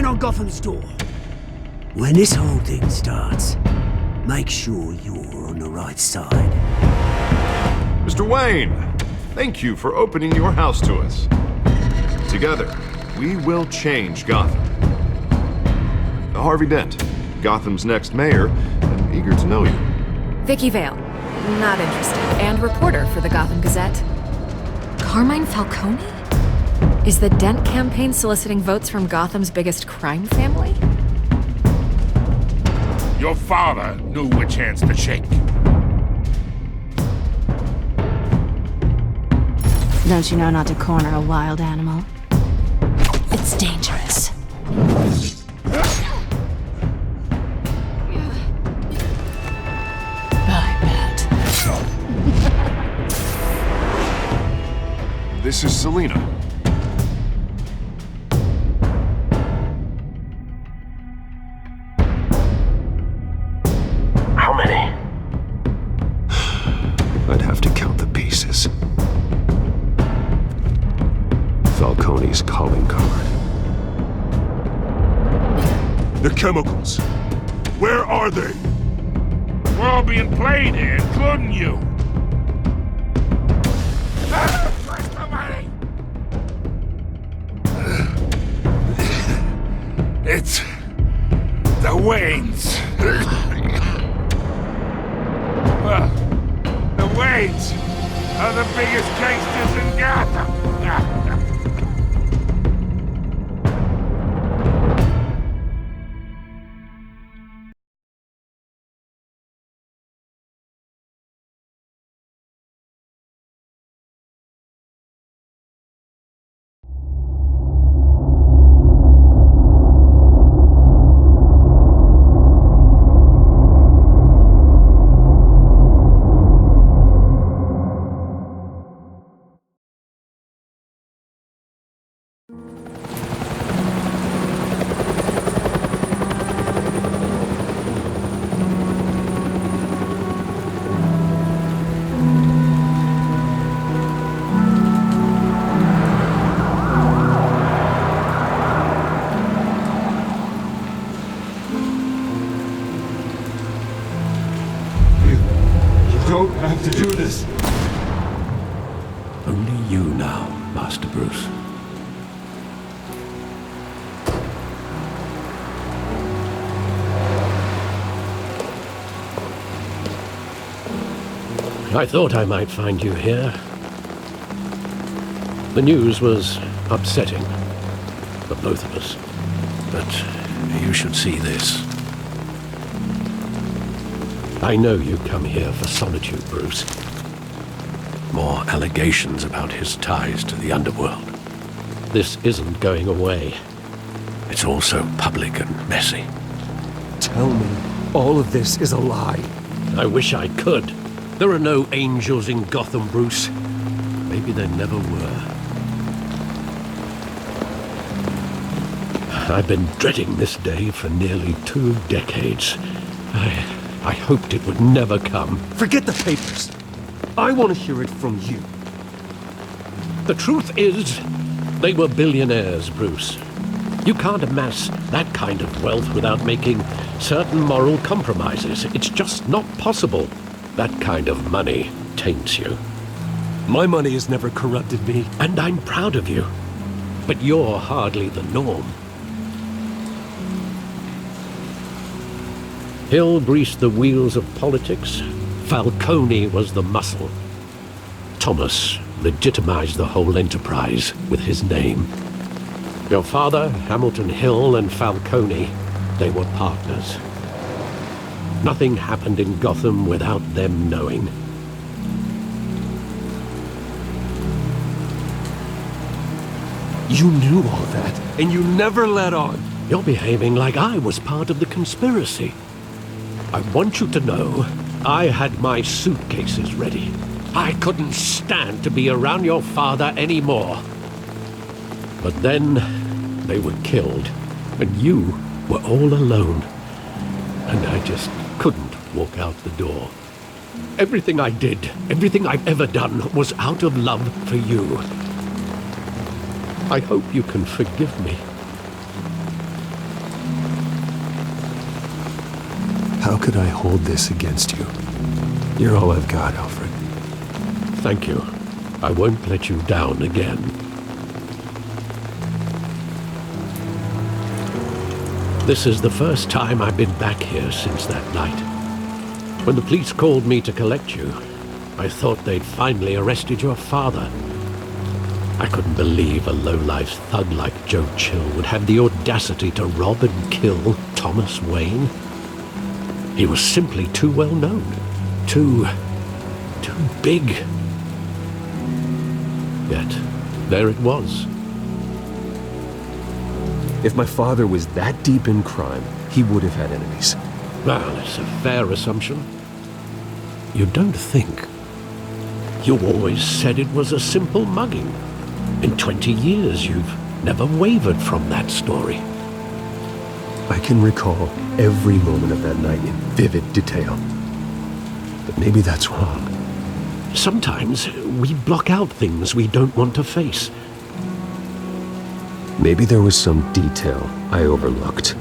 on Gotham's door. When this whole thing starts, make sure you're on the right side. Mr. Wayne, thank you for opening your house to us. Together, we will change Gotham. Harvey Dent, Gotham's next mayor, I'm eager to know you. Vicky Vale, not interested, and reporter for the Gotham Gazette. Carmine Falcone? Is the Dent campaign soliciting votes from Gotham's biggest crime family? Your father knew which hands to shake. Don't you know not to corner a wild animal? It's dangerous. I bet. This is Selina. How many? I'd have to count the pieces. Falcone's calling card. The chemicals. Where are they? We're all being played here, including you. Where's the money? It's the Waynes. Well, the Waynes are the biggest gangsters in Gotham. Don't have to do this. Only you now, Master Bruce. I thought I might find you here. The news was upsetting for both of us. But you should see this. I know you come here for solitude, Bruce. More allegations about his ties to the underworld. This isn't going away. It's all so public and messy. Tell me, all of this is a lie. I wish I could. There are no angels in Gotham, Bruce. Maybe there never were. I've been dreading this day for nearly 2 decades. I hoped it would never come. Forget the papers. I want to hear it from you. The truth is, they were billionaires, Bruce. You can't amass that kind of wealth without making certain moral compromises. It's just not possible. That kind of money taints you. My money has never corrupted me. And I'm proud of you. But you're hardly the norm. Hill greased the wheels of politics. Falcone was the muscle. Thomas legitimized the whole enterprise with his name. Your father, Hamilton Hill, and Falcone, they were partners. Nothing happened in Gotham without them knowing. You knew all that, and you never let on. You're behaving like I was part of the conspiracy. I want you to know, I had my suitcases ready. I couldn't stand to be around your father anymore. But then, they were killed, and you were all alone. And I just couldn't walk out the door. Everything I did, everything I've ever done, was out of love for you. I hope you can forgive me. How could I hold this against you? You're all I've got, Alfred. Thank you. I won't let you down again. This is the first time I've been back here since that night. When the police called me to collect you, I thought they'd finally arrested your father. I couldn't believe a low-life thug like Joe Chill would have the audacity to rob and kill Thomas Wayne. He was simply too well known. Too big. Yet, there it was. If my father was that deep in crime, he would have had enemies. Well, it's a fair assumption. You don't think? You always said it was a simple mugging. In 20 years, you've never wavered from that story. I can recall every moment of that night in vivid detail. But maybe that's wrong. Sometimes we block out things we don't want to face. Maybe there was some detail I overlooked.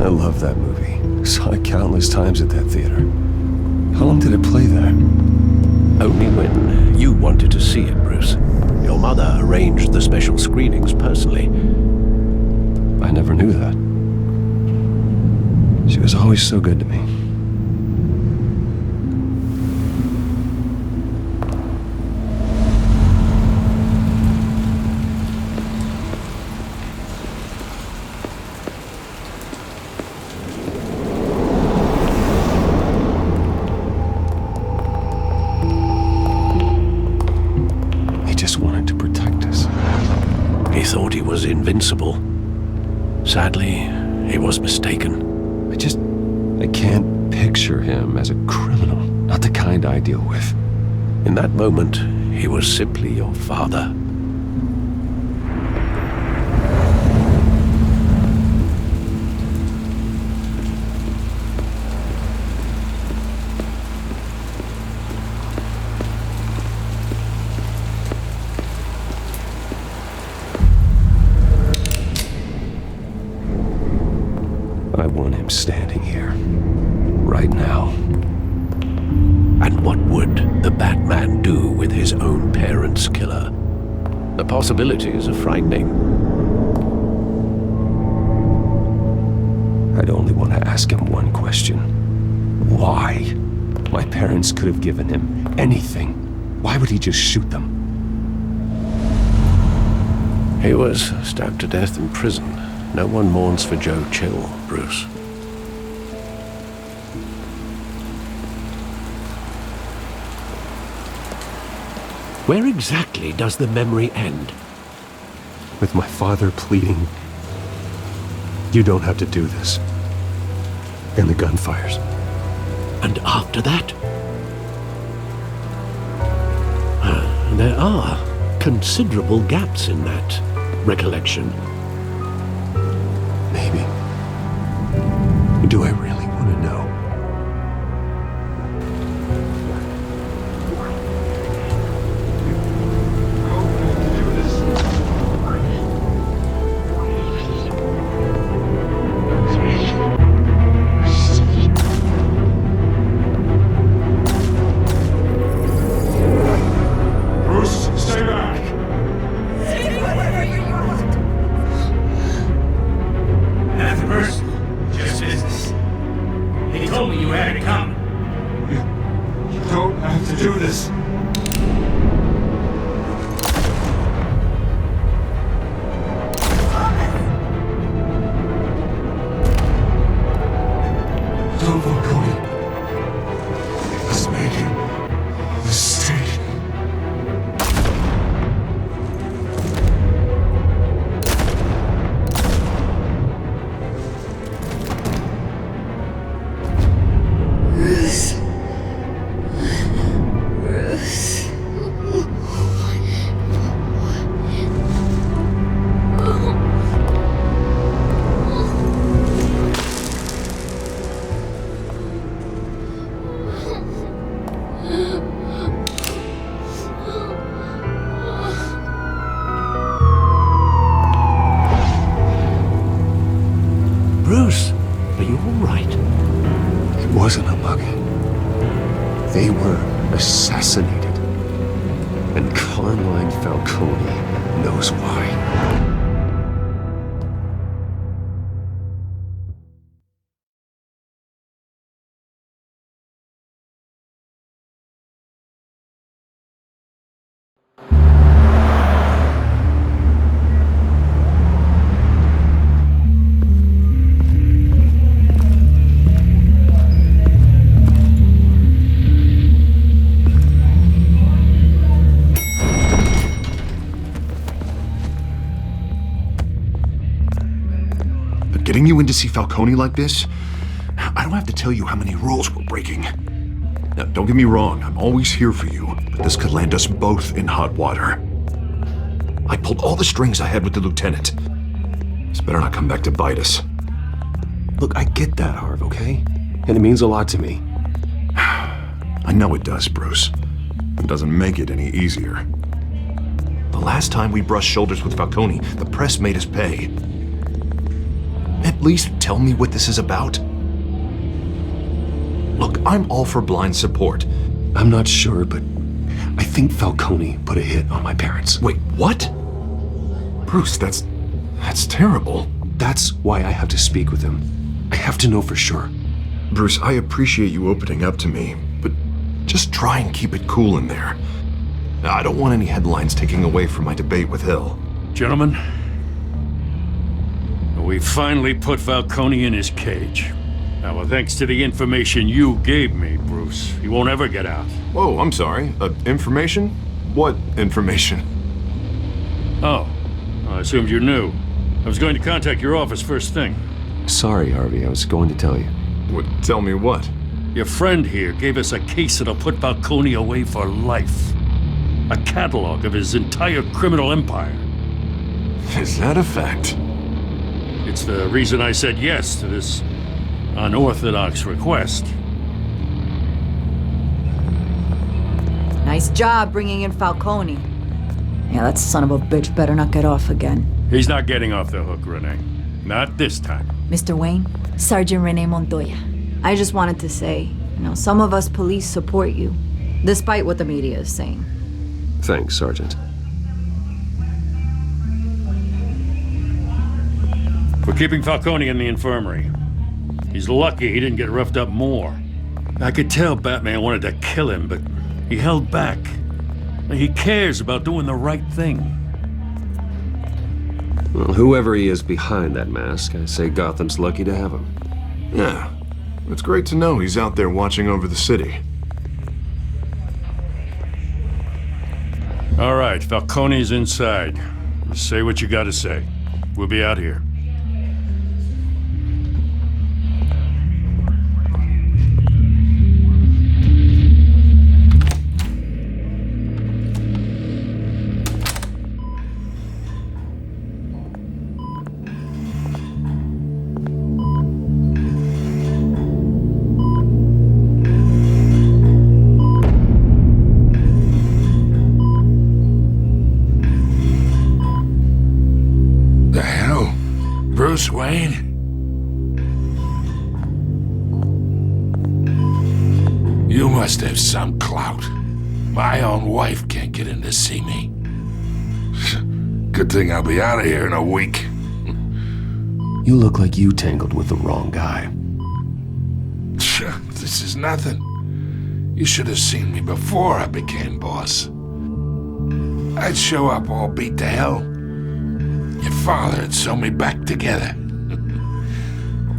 I love that movie. Saw it countless times at that theater. How long did it play there? Only when you wanted to see it, Bruce. Your mother arranged the special screenings personally. I never knew that. She was always so good to me. Wanted to protect us. He thought he was invincible. Sadly, he was mistaken. I can't picture him as a criminal. Not the kind I deal with. In that moment, he was simply your father. I want him standing here, right now. And what would the Batman do with his own parents' killer? The possibilities are frightening. I'd only want to ask him one question. Why? My parents could have given him anything. Why would he just shoot them? He was stabbed to death in prison. No one mourns for Joe Chill, Bruce. Where exactly does the memory end? With my father pleading, "You don't have to do this." And the gunfires. And after that? There are considerable gaps in that recollection. Maybe. Do I really want to know? Bruce, stay back! Nothing personal, just business. He wasn't a bug. They were assassinated. And Carmine Falcone knows why. Getting you in to see Falcone like this? I don't have to tell you how many rules we're breaking. Now, don't get me wrong, I'm always here for you, but this could land us both in hot water. I pulled all the strings I had with the lieutenant. This better not come back to bite us. Look, I get that, Harv, okay? And it means a lot to me. I know it does, Bruce. It doesn't make it any easier. The last time we brushed shoulders with Falcone, the press made us pay. At least tell me what this is about. Look, I'm all for blind support. I'm not sure, but I think Falcone put a hit on my parents. Wait, what? Bruce, that's terrible. That's why I have to speak with him. I have to know for sure. Bruce, I appreciate you opening up to me, but just try and keep it cool in there. I don't want any headlines taking away from my debate with Hill. Gentlemen, we finally put Falcone in his cage. Now, well, thanks to the information you gave me, Bruce, he won't ever get out. Whoa, I'm sorry. Information? What information? Oh, I assumed you knew. I was going to contact your office first thing. Sorry, Harvey, I was going to tell you. Tell me what? Your friend here gave us a case that'll put Falcone away for life. A catalog of his entire criminal empire. Is that a fact? It's the reason I said yes to this unorthodox request. Nice job bringing in Falcone. Yeah, that son of a bitch better not get off again. He's not getting off the hook, Renee. Not this time. Mr. Wayne, Sergeant Renee Montoya. I just wanted to say, some of us police support you, despite what the media is saying. Thanks, Sergeant. We're keeping Falcone in the infirmary. He's lucky he didn't get roughed up more. I could tell Batman wanted to kill him, but he held back. He cares about doing the right thing. Well, whoever he is behind that mask, I say Gotham's lucky to have him. Yeah, it's great to know he's out there watching over the city. All right, Falcone's inside. Say what you gotta say. We'll be out here. Bruce Wayne? You must have some clout. My own wife can't get in to see me. Good thing I'll be out of here in a week. You look like you tangled with the wrong guy. This is nothing. You should have seen me before I became boss. I'd show up all beat to hell. Your father had sewn me back together.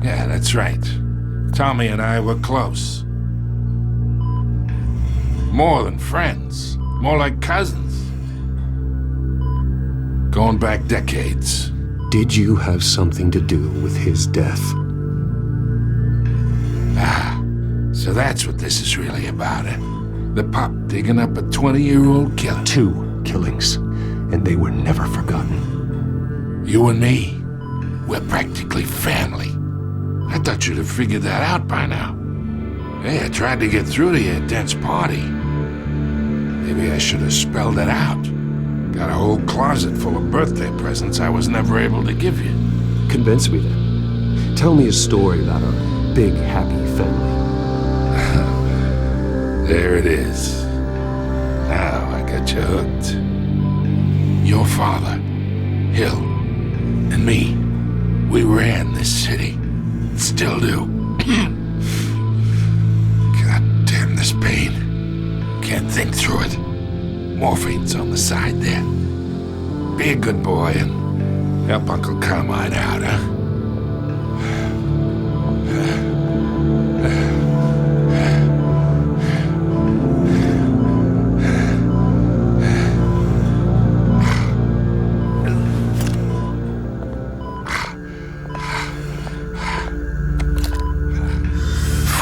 Yeah, that's right. Tommy and I were close. More than friends. More like cousins. Going back decades. Did you have something to do with his death? Ah, so that's what this is really about, eh? The pup digging up a 20-year-old killer. 2 killings, and they were never forgotten. You and me, we're practically family. I thought you'd have figured that out by now. Hey, I tried to get through to your dense party. Maybe I should have spelled it out. Got a whole closet full of birthday presents I was never able to give you. Convince me then. Tell me a story about our big, happy family. There it is. Now I got you hooked. Your father, Hill, and me, we ran this city. Still do. God damn this pain. Can't think through it. Morphine's on the side there. Be a good boy and help Uncle Carmine out, huh?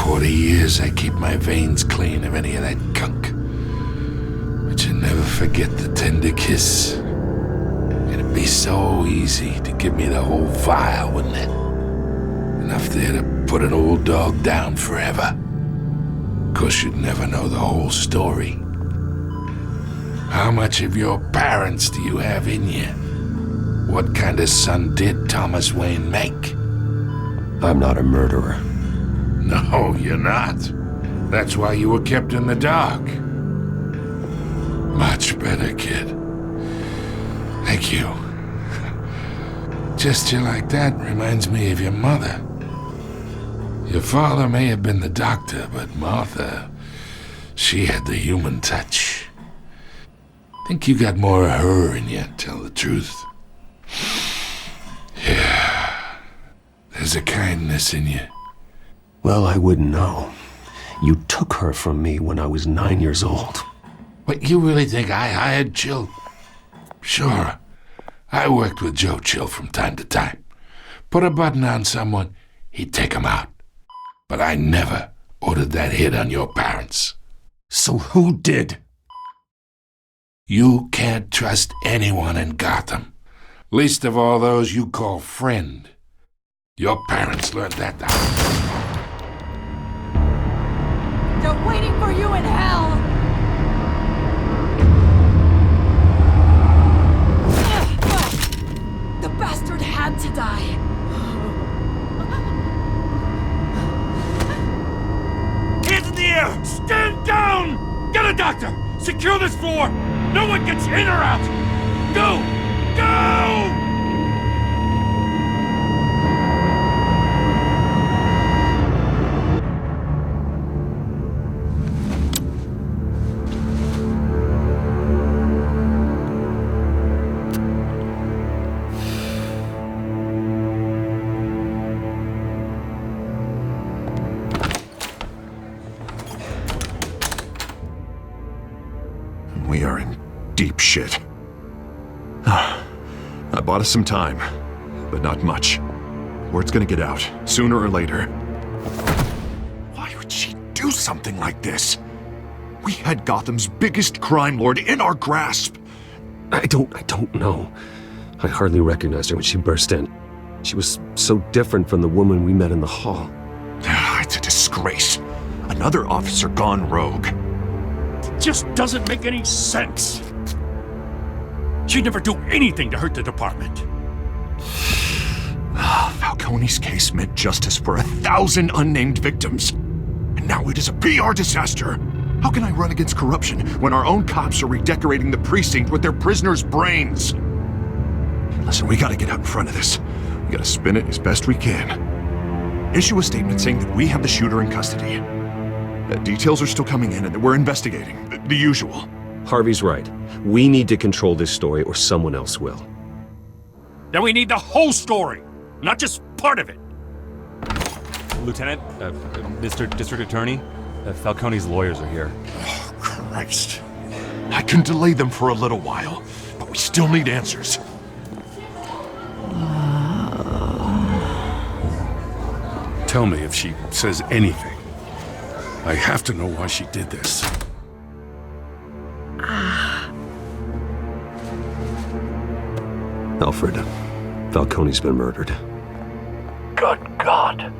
40 years I keep my veins clean of any of that gunk. But you never forget the tender kiss. It'd be so easy to give me the whole vial, wouldn't it? Enough there to put an old dog down forever. Of course, you'd never know the whole story. How much of your parents do you have in you? What kind of son did Thomas Wayne make? I'm not a murderer. No, you're not. That's why you were kept in the dark. Much better, kid. Thank you. Gesture like that reminds me of your mother. Your father may have been the doctor, but Martha, she had the human touch. Think you got more of her in you, to tell the truth. Yeah. There's a kindness in you. Well, I wouldn't know. You took her from me when I was 9 years old. What, you really think I hired Chill? Sure. I worked with Joe Chill from time to time. Put a button on someone, he'd take him out. But I never ordered that hit on your parents. So who did? You can't trust anyone in Gotham. Least of all those you call friend. Your parents learned that the They're waiting for you in hell! The bastard had to die. Hands in the air! Stand down! Get a doctor! Secure this floor! No one gets in or out! Go! Go! We are in deep shit. I bought us some time, but not much. Word's gonna get out, sooner or later. Why would she do something like this? We had Gotham's biggest crime lord in our grasp. I don't know. I hardly recognized her when she burst in. She was so different from the woman we met in the hall. It's a disgrace. Another officer gone rogue. Just doesn't make any sense. She'd never do anything to hurt the department. Falcone's case meant justice for 1,000 unnamed victims. And now it is a PR disaster. How can I run against corruption when our own cops are redecorating the precinct with their prisoners' brains? Listen, we gotta get out in front of this. We gotta spin it as best we can. Issue a statement saying that we have the shooter in custody. Details are still coming in and that we're investigating. The usual. Harvey's right. We need to control this story or someone else will. Then we need the whole story, not just part of it. Lieutenant, Mr. District Attorney, Falcone's lawyers are here. Oh, Christ. I can delay them for a little while, but we still need answers. Tell me if she says anything. I have to know why she did this. Alfred, Falcone's been murdered. Good God.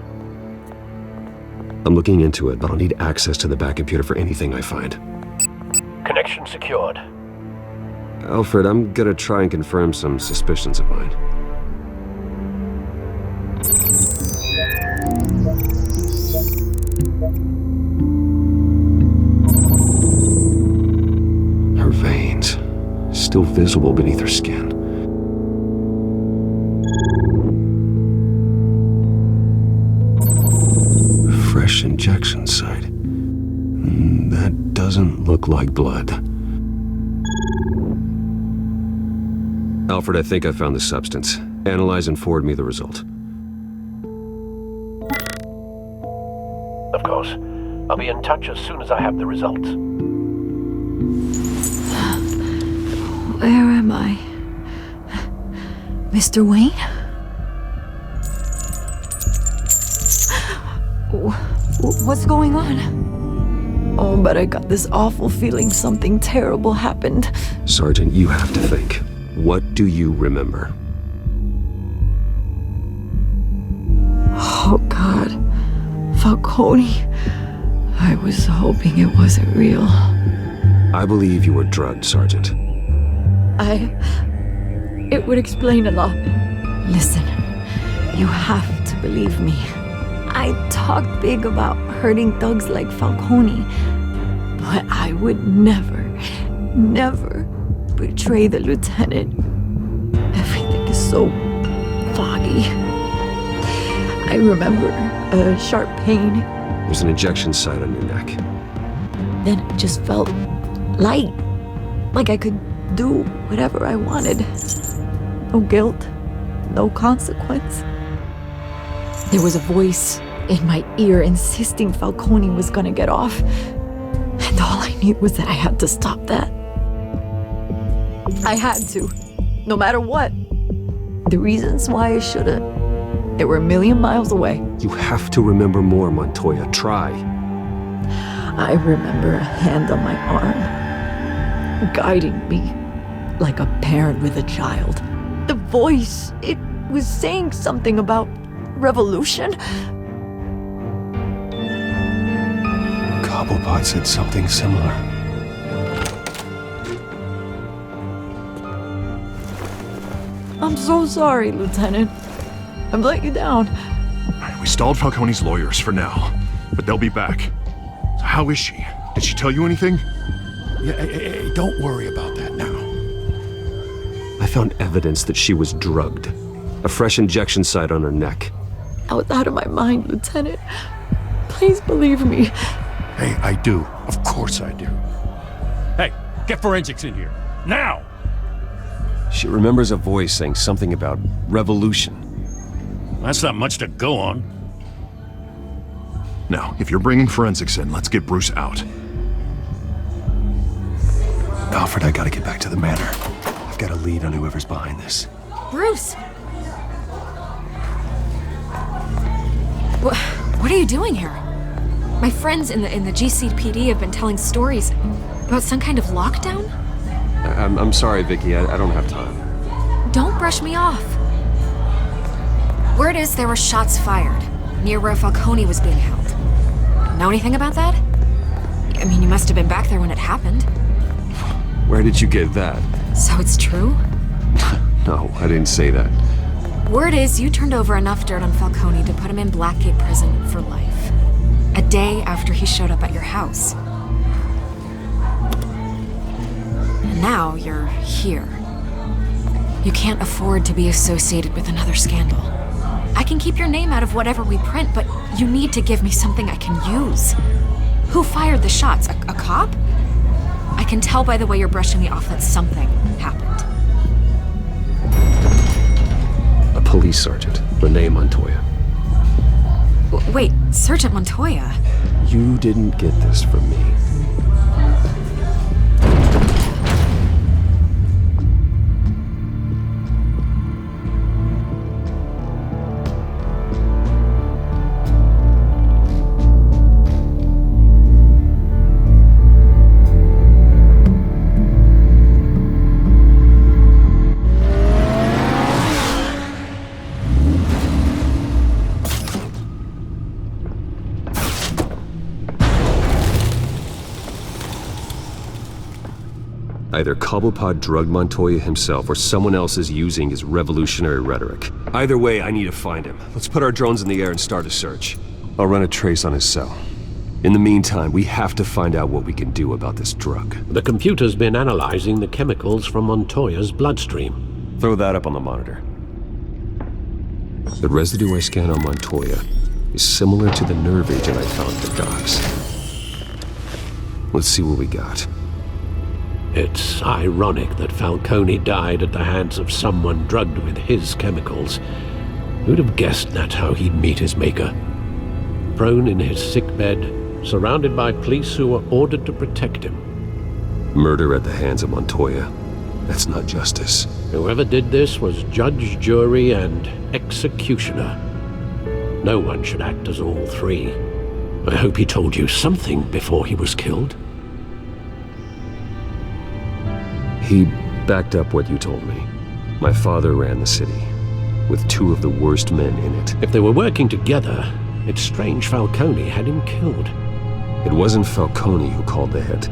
I'm looking into it, but I'll need access to the back computer for anything I find. Connection secured. Alfred, I'm gonna try and confirm some suspicions of mine. still visible beneath her skin. Fresh injection site. That doesn't look like blood. Alfred, I think I found the substance. Analyze and forward me the result. Of course. I'll be in touch as soon as I have the results. Where am I? Mr. Wayne? What's going on? Oh, but I got this awful feeling something terrible happened. Sergeant, you have to think. What do you remember? Oh, God. Falcone. I was hoping it wasn't real. I believe you were drugged, Sergeant. It would explain a lot. Listen, you have to believe me. I talked big about hurting thugs like Falcone, but I would never betray the lieutenant. Everything is so foggy. I remember a sharp pain. There's an injection site on your neck. Then it just felt light, like I could do whatever I wanted. No guilt, no consequence. There was a voice in my ear insisting Falcone was gonna get off. And all I knew was that I had to stop that. I had to, no matter what. The reasons why I shouldn't, they were a million miles away. You have to remember more, Montoya. Try. I remember a hand on my arm, guiding me like a parent with a child. The voice, it was saying something about revolution. Cobblepot said something similar. I'm so sorry, Lieutenant. I've let you down. We stalled Falcone's lawyers for now, but they'll be back. So how is she? Did she tell you anything? Hey, don't worry about that now. I found evidence that she was drugged. A fresh injection site on her neck. I was out of my mind, Lieutenant. Please believe me. Hey, I do. Of course I do. Hey, get forensics in here. Now! She remembers a voice saying something about revolution. That's not much to go on. Now, if you're bringing forensics in, let's get Bruce out. Alfred, I gotta get back to the manor. I've got a lead on whoever's behind this. Bruce! What are you doing here? My friends in the GCPD have been telling stories about some kind of lockdown? I'm sorry, Vicky. I don't have time. Don't brush me off. Word is there were shots fired near where Falcone was being held. Know anything about that? I mean, you must have been back there when it happened. Where did you get that? So it's true? No, I didn't say that. Word is you turned over enough dirt on Falcone to put him in Blackgate Prison for life. A day after he showed up at your house. And now you're here. You can't afford to be associated with another scandal. I can keep your name out of whatever we print, but you need to give me something I can use. Who fired the shots? A cop? I can tell by the way you're brushing me off that something happened. A police sergeant, Renee Montoya. Wait, Sergeant Montoya? You didn't get this from me. Either Cobblepot drugged Montoya himself or someone else is using his revolutionary rhetoric. Either way, I need to find him. Let's put our drones in the air and start a search. I'll run a trace on his cell. In the meantime, we have to find out what we can do about this drug. The computer's been analyzing the chemicals from Montoya's bloodstream. Throw that up on the monitor. The residue I scanned on Montoya is similar to the nerve agent I found at the docks. Let's see what we got. It's ironic that Falcone died at the hands of someone drugged with his chemicals. Who'd have guessed that's how he'd meet his maker? Prone in his sickbed, surrounded by police who were ordered to protect him. Murder at the hands of Montoya. That's not justice. Whoever did this was judge, jury, and executioner. No one should act as all three. I hope he told you something before he was killed. He backed up what you told me. My father ran the city, with two of the worst men in it. If they were working together, it's strange Falcone had him killed. It wasn't Falcone who called the hit.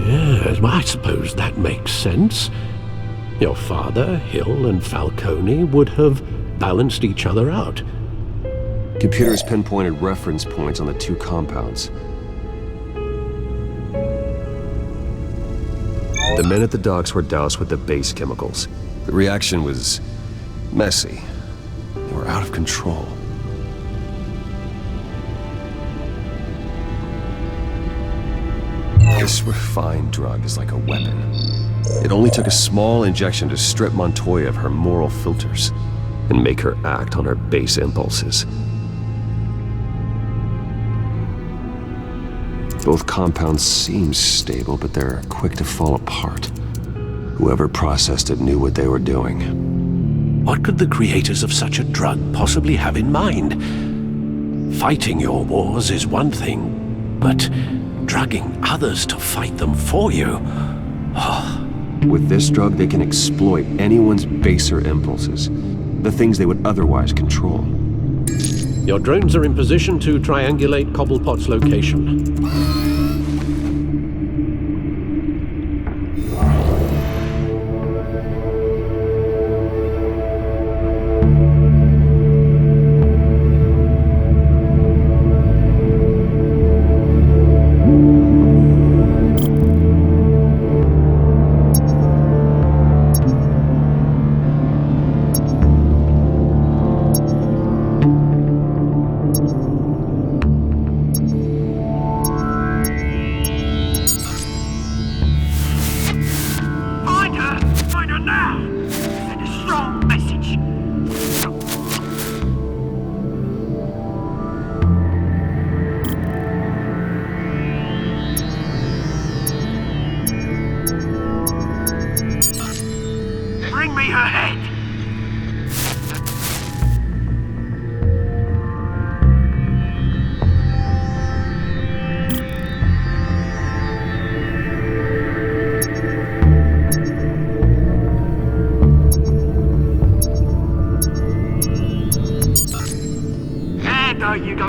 Yes, well, I suppose that makes sense. Your father, Hill, and Falcone would have balanced each other out. Computers pinpointed reference points on the two compounds. The men at the docks were doused with the base chemicals. The reaction was messy. They were out of control. This refined drug is like a weapon. It only took a small injection to strip Montoya of her moral filters and make her act on her base impulses. Both compounds seem stable, but they're quick to fall apart. Whoever processed it knew what they were doing. What could the creators of such a drug possibly have in mind? Fighting your wars is one thing, but drugging others to fight them for you? With this drug, they can exploit anyone's baser impulses, the things they would otherwise control. Your drones are in position to triangulate Cobblepot's location. You go.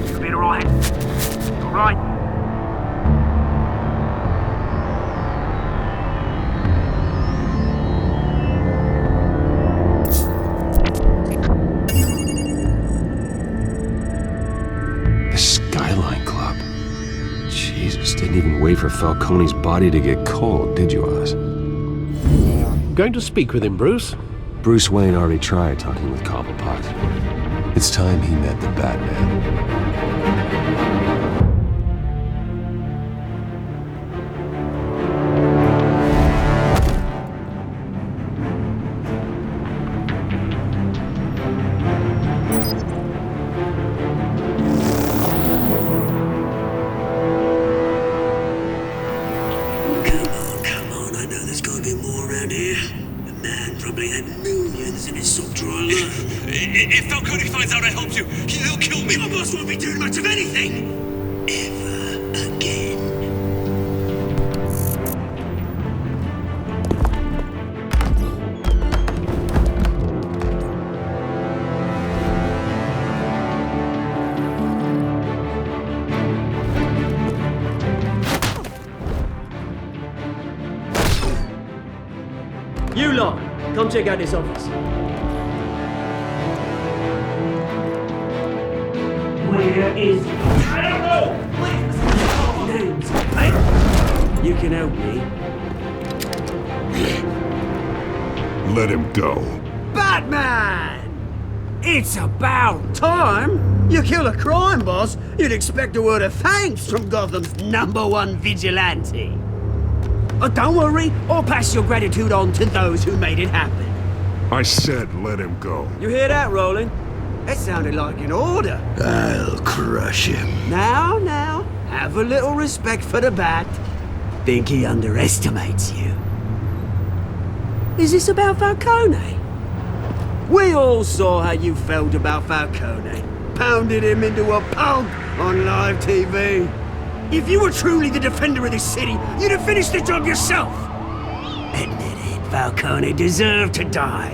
You'll be alright. Alright. The Skyline Club. Jesus, didn't even wait for Falcone's body to get cold, did you, Oz? Going to speak with him, Bruce? Bruce Wayne already tried talking with Cobblepot. It's time he met the Batman. Come on, I know there's gotta be more around here. The man probably had millions in his sock drawer alone. If Falcone finds out I helped you, he'll kill me. Your boss won't be doing much of anything! Ever again. You lot, come check out this office. Where is... You can help me. Let him go. Batman! It's about time! You kill a crime boss, you'd expect a word of thanks from Gotham's #1 vigilante. Oh, don't worry, I'll pass your gratitude on to those who made it happen. I said let him go. You hear that, Roland? That sounded like an order. I'll crush him. Now, have a little respect for the Bat. Think he underestimates you. Is this about Falcone? We all saw how you felt about Falcone. Pounded him into a pulp on live TV. If you were truly the defender of this city, you'd have finished the job yourself. Admit it, Falcone deserved to die.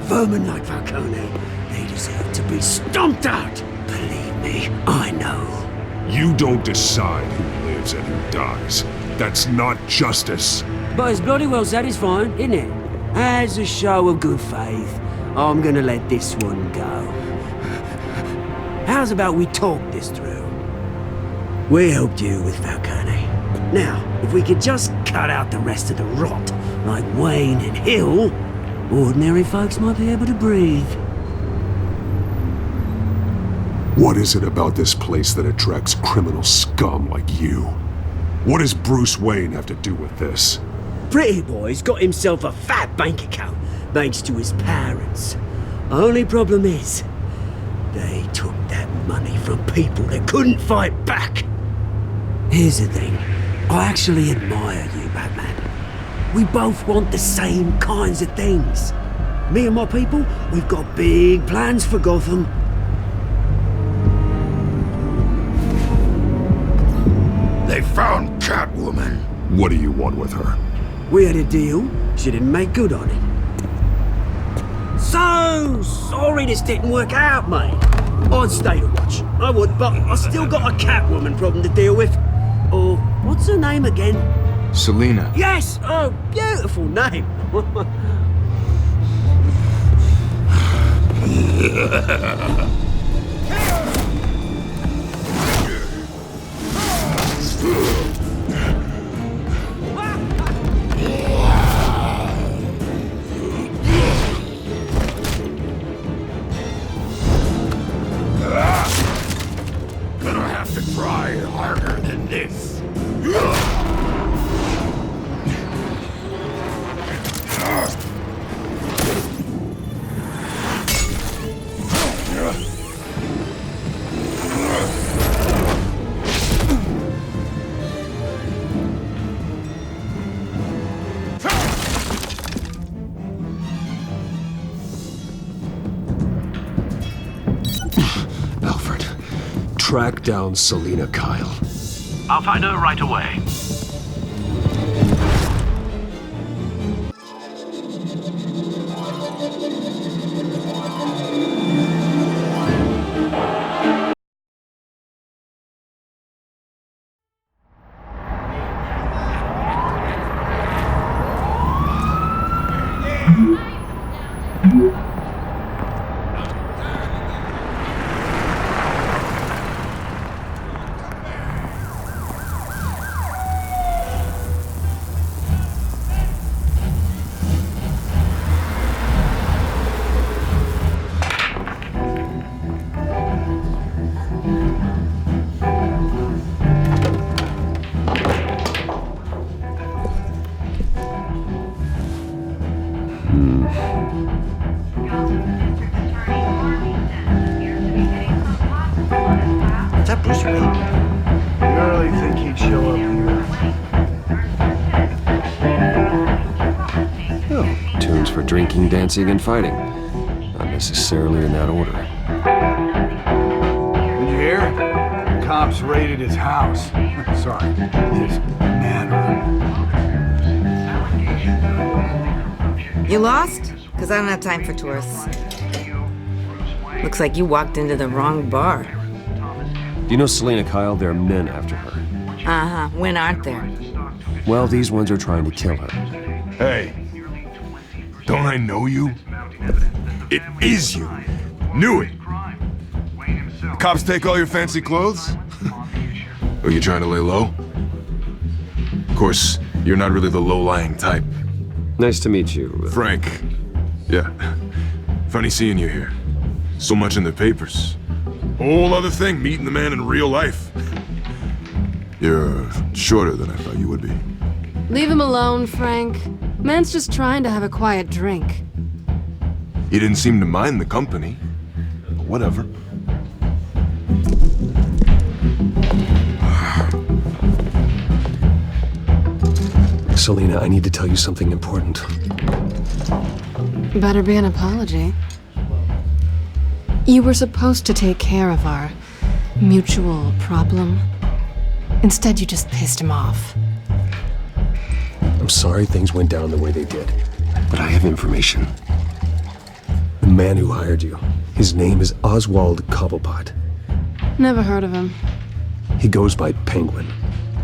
Vermin like Falcone, they deserve to be stomped out. Believe me, I know. You don't decide who lives and who dies. That's not justice. But it's bloody well satisfying, isn't it? As a show of good faith, I'm gonna let this one go. How's about we talk this through? We helped you with Falcone. Now, if we could just cut out the rest of the rot, like Wayne and Hill, ordinary folks might be able to breathe. What is it about this place that attracts criminal scum like you? What does Bruce Wayne have to do with this? Pretty Boy's got himself a fat bank account, thanks to his parents. Only problem is, they took that money from people that couldn't fight back. Here's the thing, I actually admire you, Batman. We both want the same kinds of things. Me and my people, we've got big plans for Gotham. They found Catwoman. What do you want with her? We had a deal, she didn't make good on it. So sorry this didn't work out, mate. I'd stay to watch, I would, but I still got a Catwoman problem to deal with. Or, what's her name again? Selina. Yes! Oh, beautiful name. Gonna have to try harder than this. Alfred, track down Selina Kyle. I'll find her right away. Is that Bruce Wayne? You really think he'd show up here? Oh, tunes for drinking, dancing, and fighting. Not necessarily in that order. Did you hear? Cops raided his house. Sorry, his manor. You lost? Because I don't have time for tourists. Looks like you walked into the wrong bar. Do you know Selina Kyle? There are men after her. Uh-huh. When aren't there? Well, these ones are trying to kill her. Hey, don't I know you? It is you. Knew it. Cops take all your fancy clothes? Are you trying to lay low? Of course, you're not really the low-lying type. Nice to meet you. Frank. Yeah. Funny seeing you here. So much in the papers. Whole other thing, meeting the man in real life. You're shorter than I thought you would be. Leave him alone, Frank. Man's just trying to have a quiet drink. He didn't seem to mind the company. But whatever. Selina, I need to tell you something important. Better be an apology. You were supposed to take care of our mutual problem. Instead, you just pissed him off. I'm sorry things went down the way they did, but I have information. The man who hired you, his name is Oswald Cobblepot. Never heard of him. He goes by Penguin.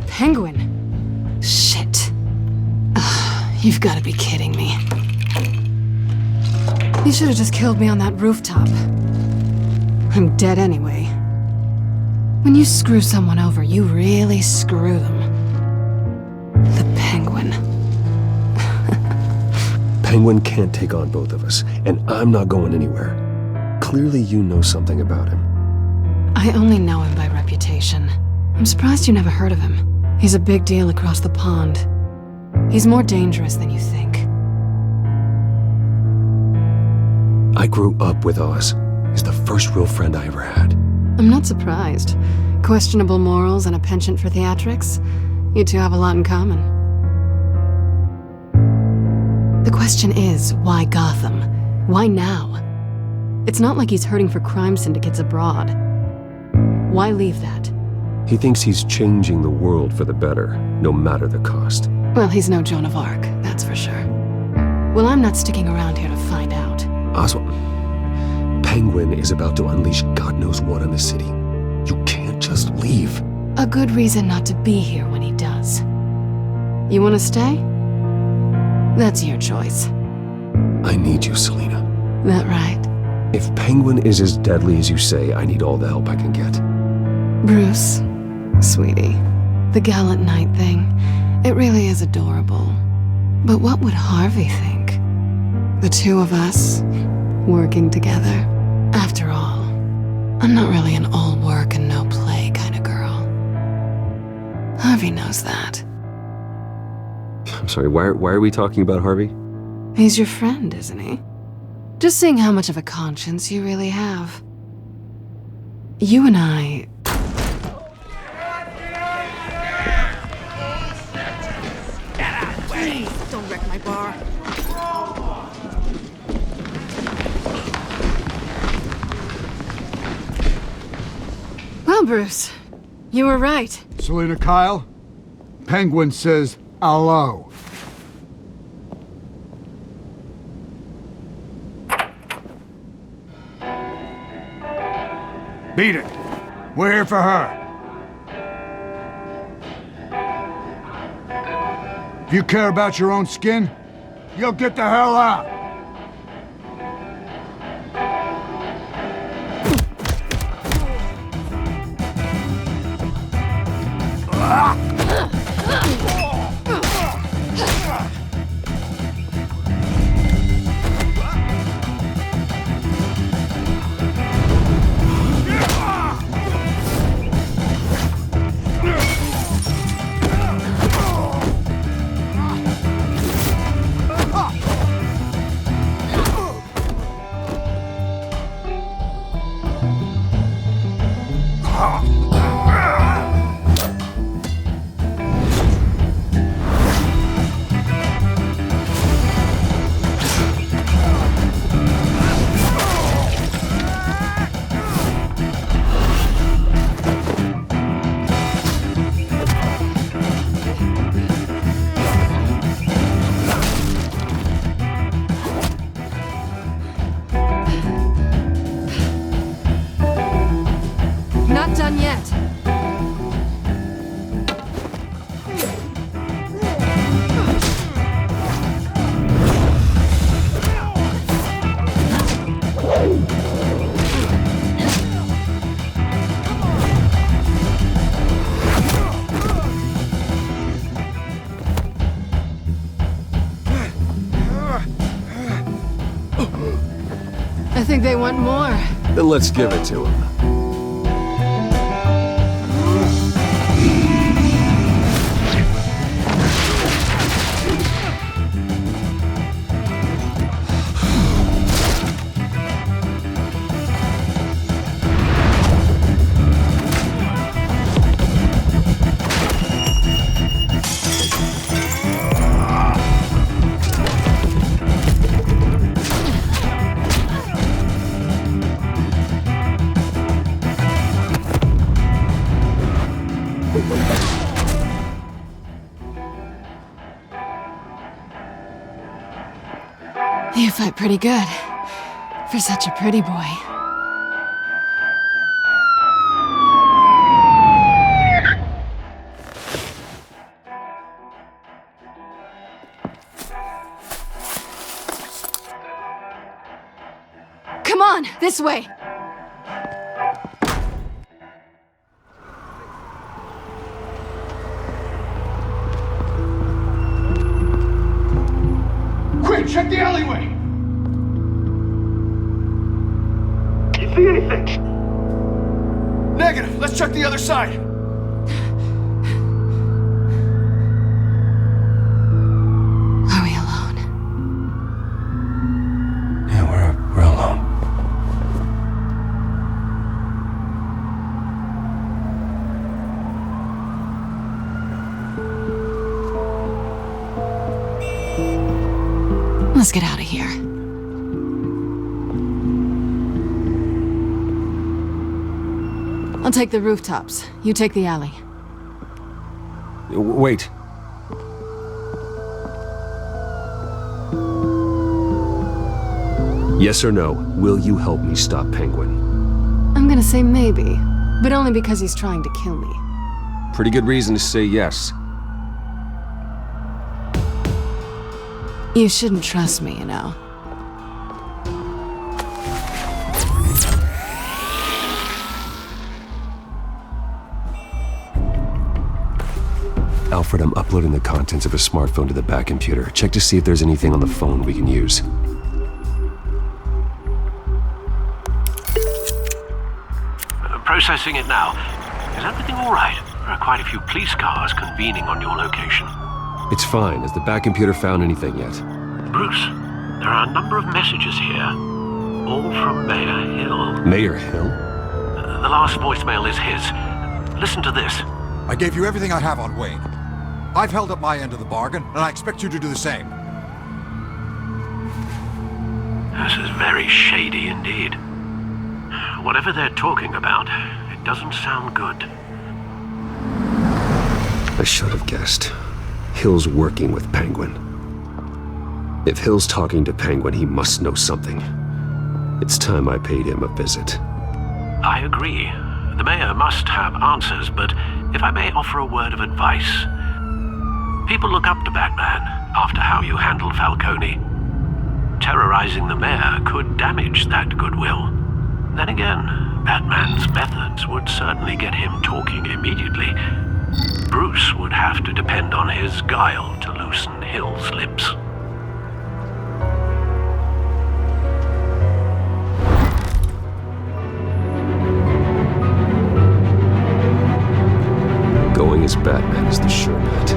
Penguin? Shit. Ugh, you've got to be kidding me. You should have just killed me on that rooftop. I'm dead anyway. When you screw someone over, you really screw them. The Penguin. Penguin can't take on both of us, and I'm not going anywhere. Clearly you know something about him. I only know him by reputation. I'm surprised you never heard of him. He's a big deal across the pond. He's more dangerous than you think. I grew up with Oz. He's the first real friend I ever had. I'm not surprised. Questionable morals and a penchant for theatrics. You two have a lot in common. The question is, why Gotham? Why now? It's not like he's hurting for crime syndicates abroad. Why leave that? He thinks he's changing the world for the better, no matter the cost. Well, he's no Joan of Arc, that's for sure. Well, I'm not sticking around here to find out. Oswald, Penguin is about to unleash God knows what on the city. You can't just leave. A good reason not to be here when he does. You want to stay? That's your choice. I need you, Selina. That right? If Penguin is as deadly as you say, I need all the help I can get. Bruce, sweetie, the gallant knight thing, it really is adorable. But what would Harvey think? The two of us, working together. After all, I'm not really an all work and no play kind of girl. Harvey knows that. I'm sorry, why are we talking about Harvey? He's your friend, isn't he? Just seeing how much of a conscience you really have. You and I... Please, don't wreck my bar. Well, Bruce, you were right. Selina Kyle, Penguin says hello. Beat it. We're here for her. If you care about your own skin, you'll get the hell out. think they want more. Then let's give it to him. You fight pretty good. For such a pretty boy. Come on, this way! Quick, check the alleyway! You see anything? Negative. Let's check the other side. Are we alone? Yeah, we're alone. Let's get out of here. I'll take the rooftops. You take the alley. Wait. Yes or no, will you help me stop Penguin? I'm gonna say maybe, but only because he's trying to kill me. Pretty good reason to say yes. You shouldn't trust me, you know. Alfred, I'm uploading the contents of a smartphone to the back computer. Check to see if there's anything on the phone we can use. Processing it now. Is everything all right? There are quite a few police cars convening on your location. It's fine. Has the back computer found anything yet? Bruce, there are a number of messages here. All from Mayor Hill. Mayor Hill? The last voicemail is his. Listen to this. I gave you everything I have on Wayne. I've held up my end of the bargain, and I expect you to do the same. This is very shady indeed. Whatever they're talking about, it doesn't sound good. I should have guessed. Hill's working with Penguin. If Hill's talking to Penguin, he must know something. It's time I paid him a visit. I agree. The mayor must have answers, but if I may offer a word of advice. People look up to Batman after how you handled Falcone. Terrorizing the mayor could damage that goodwill. Then again, Batman's methods would certainly get him talking immediately. Bruce would have to depend on his guile to loosen Hill's lips. Going as Batman is the sure bet.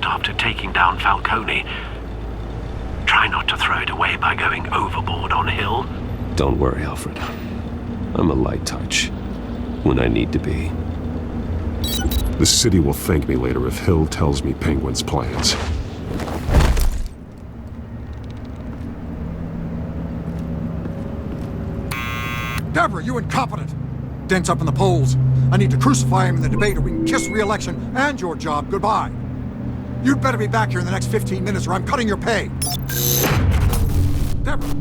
After taking down Falcone. Try not to throw it away by going overboard on Hill. Don't worry, Alfred. I'm a light touch when I need to be. The city will thank me later if Hill tells me Penguin's plans. Deborah, you incompetent! Dents up in the poles. I need to crucify him in the debate or we can kiss re-election and your job goodbye. You'd better be back here in the next 15 minutes or I'm cutting your pay. Deborah!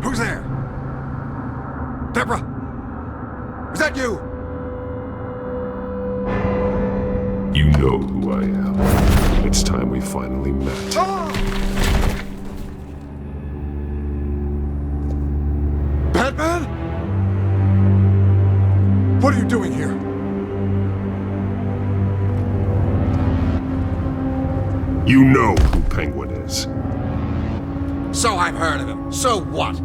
Who's there? Deborah! Is that you? You know who I am. It's time we finally met. Batman? What are you doing here? You know who Penguin is. So I've heard of him. So what?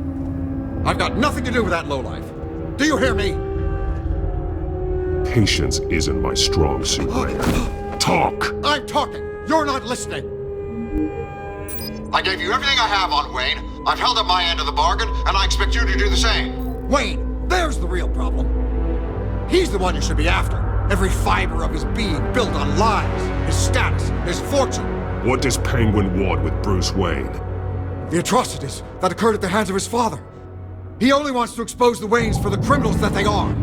I've got nothing to do with that lowlife. Do you hear me? Patience isn't my strong suit, Wayne. Talk! I'm talking. You're not listening. I gave you everything I have on Wayne. I've held up my end of the bargain, and I expect you to do the same. Wayne, there's the real problem. He's the one you should be after. Every fiber of his being built on lies, his status, his fortune. What does Penguin want with Bruce Wayne? The atrocities that occurred at the hands of his father. He only wants to expose the Waynes for the criminals that they are.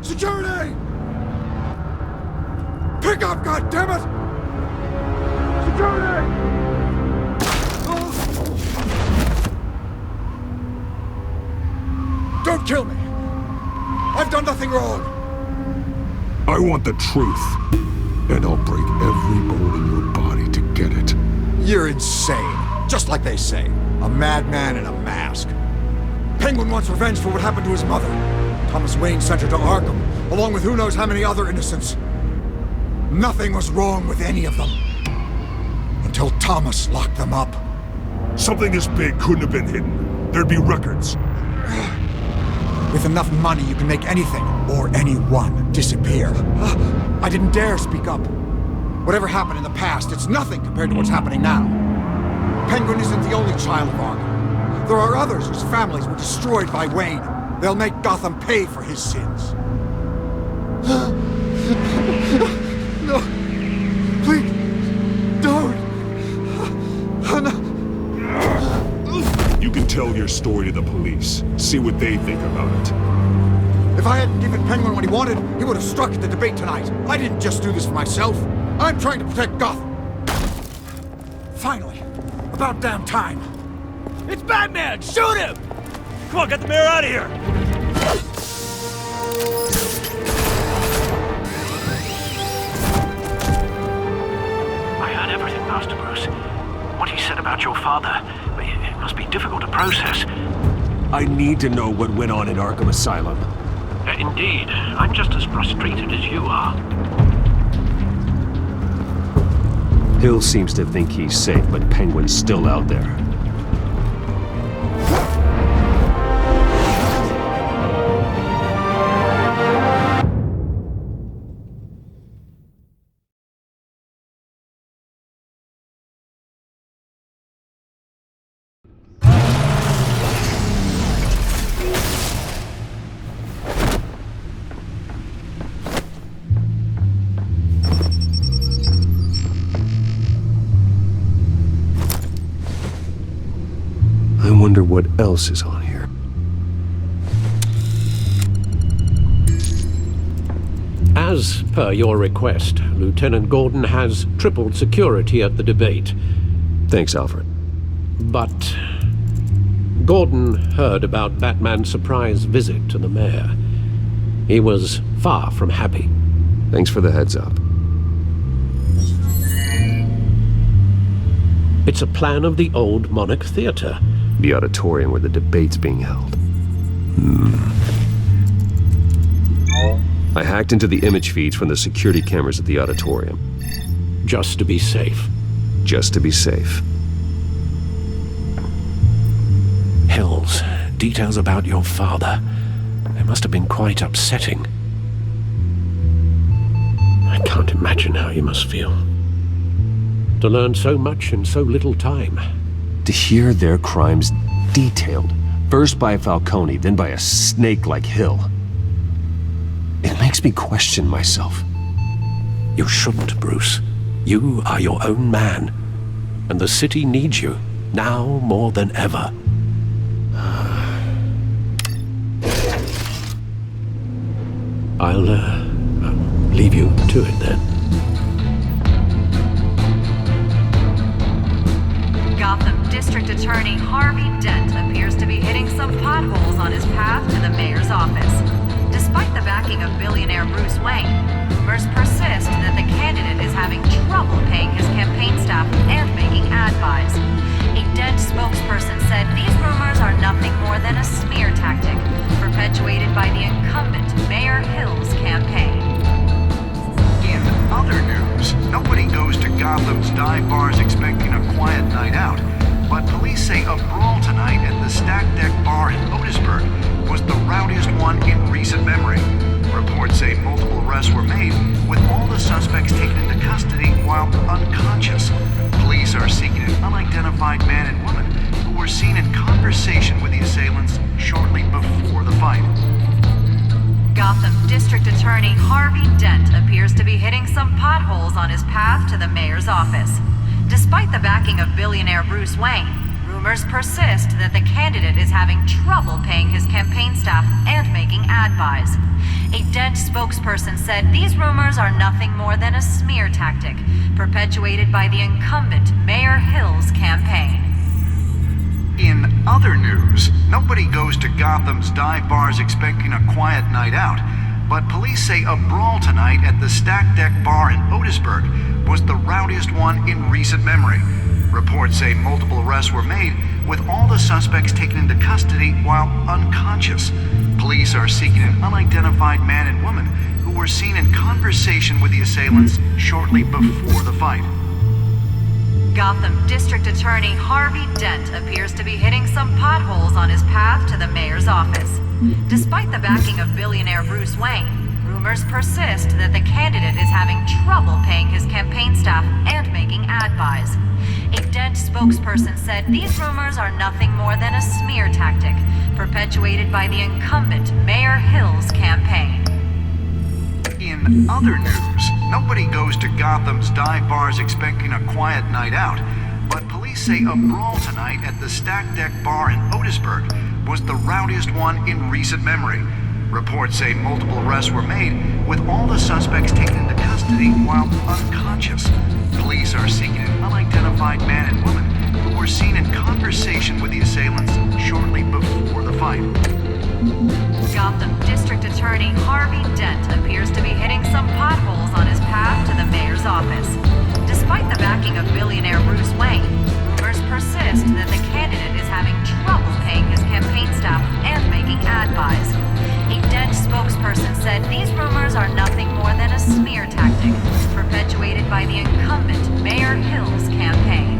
Security! Pick up, goddammit! Security! Don't kill me! I've done nothing wrong! I want the truth, and I'll break every bone in your body to get it. You're insane. Just like they say. A madman in a mask. Penguin wants revenge for what happened to his mother. Thomas Wayne sent her to Arkham, along with who knows how many other innocents. Nothing was wrong with any of them. Until Thomas locked them up. Something this big couldn't have been hidden. There'd be records. With enough money, you can make anything, or anyone, disappear. I didn't dare speak up. Whatever happened in the past, it's nothing compared to what's happening now. Penguin isn't the only child of Arkham. There are others whose families were destroyed by Wayne. They'll make Gotham pay for his sins. No. Please. Don't. No. You can tell your story to the police. See what they think about it. If I hadn't given Penguin what he wanted, he would have struck at the debate tonight. I didn't just do this for myself. I'm trying to protect Gotham. Finally. About damn time. It's Batman! Shoot him! Come on, get the mayor out of here! I heard everything, Master Bruce. What he said about your father. It must be difficult to process. I need to know what went on in Arkham Asylum. Indeed. I'm just as frustrated as you are. Hill seems to think he's safe, but Penguin's still out there. I wonder what else is on here. As per your request, Lieutenant Gordon has tripled security at the debate. Thanks, Alfred. But Gordon heard about Batman's surprise visit to the mayor. He was far from happy. Thanks for the heads up. It's a plan of the old Monarch Theater. The auditorium where the debate's being held. I hacked into the image feeds from the security cameras at the auditorium. Just to be safe. Just to be safe. Hills, details about your father. They must have been quite upsetting. I can't imagine how you must feel. To learn so much in so little time. To hear their crimes detailed, first by Falcone, then by a snake like Hill. It makes me question myself. You shouldn't, Bruce. You are your own man. And the city needs you, now more than ever. I'll leave you to it then. Gotham District Attorney Harvey Dent appears to be hitting some potholes on his path to the mayor's office. Despite the backing of billionaire Bruce Wayne, rumors persist that the candidate is having trouble paying his campaign staff and making ad buys. A Dent spokesperson said these rumors are nothing more than a smear tactic perpetuated by the incumbent Mayor Hill's campaign. In other news, nobody goes to Gotham's dive bars expecting a quiet night out, but police say a brawl tonight at the Stack Deck Bar in Otisburg was the rowdiest one in recent memory. Reports say multiple arrests were made, with all the suspects taken into custody while unconscious. Police are seeking an unidentified man and woman who were seen in conversation with the assailants shortly before the fight. Gotham District Attorney Harvey Dent appears to be hitting some potholes on his path to the mayor's office. Despite the backing of billionaire Bruce Wayne, rumors persist that the candidate is having trouble paying his campaign staff and making ad buys. A Dent spokesperson said these rumors are nothing more than a smear tactic perpetuated by the incumbent Mayor Hill's campaign. In other news, nobody goes to Gotham's dive bars expecting a quiet night out, but police say a brawl tonight at the Stack Deck Bar in Otisburg was the rowdiest one in recent memory. Reports say multiple arrests were made, with all the suspects taken into custody while unconscious. Police are seeking an unidentified man and woman who were seen in conversation with the assailants shortly before the fight. Gotham District Attorney Harvey Dent appears to be hitting some potholes on his path to the mayor's office. Despite the backing of billionaire Bruce Wayne, rumors persist that the candidate is having trouble paying his campaign staff and making ad buys. A Dent spokesperson said these rumors are nothing more than a smear tactic perpetuated by the incumbent Mayor Hill's campaign. In other news, nobody goes to Gotham's dive bars expecting a quiet night out, but police say a brawl tonight at the Stack Deck Bar in Otisburg was the rowdiest one in recent memory. Reports say multiple arrests were made, with all the suspects taken into custody while unconscious. Police are seeking an unidentified man and woman who were seen in conversation with the assailants shortly before the fight. Gotham District Attorney Harvey Dent appears to be hitting some potholes on his path to the mayor's office. Despite the backing of billionaire Bruce Wayne, rumors persist that the candidate is having trouble paying his campaign staff and making ad buys. A Dent spokesperson said these rumors are nothing more than a smear tactic perpetuated by the incumbent Mayor Hill's campaign.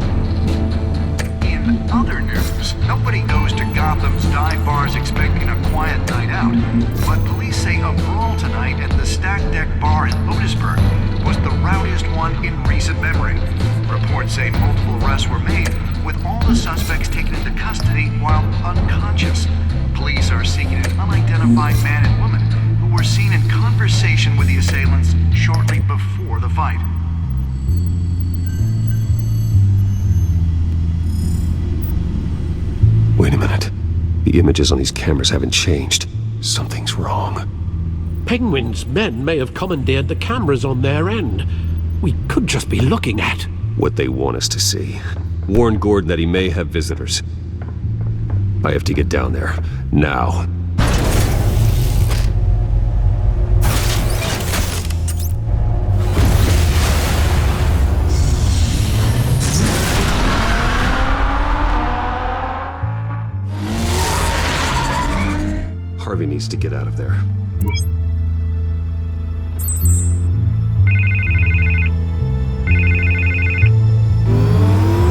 In other news, nobody goes to Gotham's dive bars expecting a quiet night out, but police say a brawl tonight at the Stack Deck Bar in Otisburg was the rowdiest one in recent memory. Reports say multiple arrests were made, with all the suspects taken into custody while unconscious. Police are seeking an unidentified man and woman who were seen in conversation with the assailants shortly before the fight. Wait a minute. The images on these cameras haven't changed. Something's wrong. Penguin's men may have commandeered the cameras on their end. We could just be looking at what they want us to see. Warn Gordon that he may have visitors. I have to get down there. Now. Harvey needs to get out of there.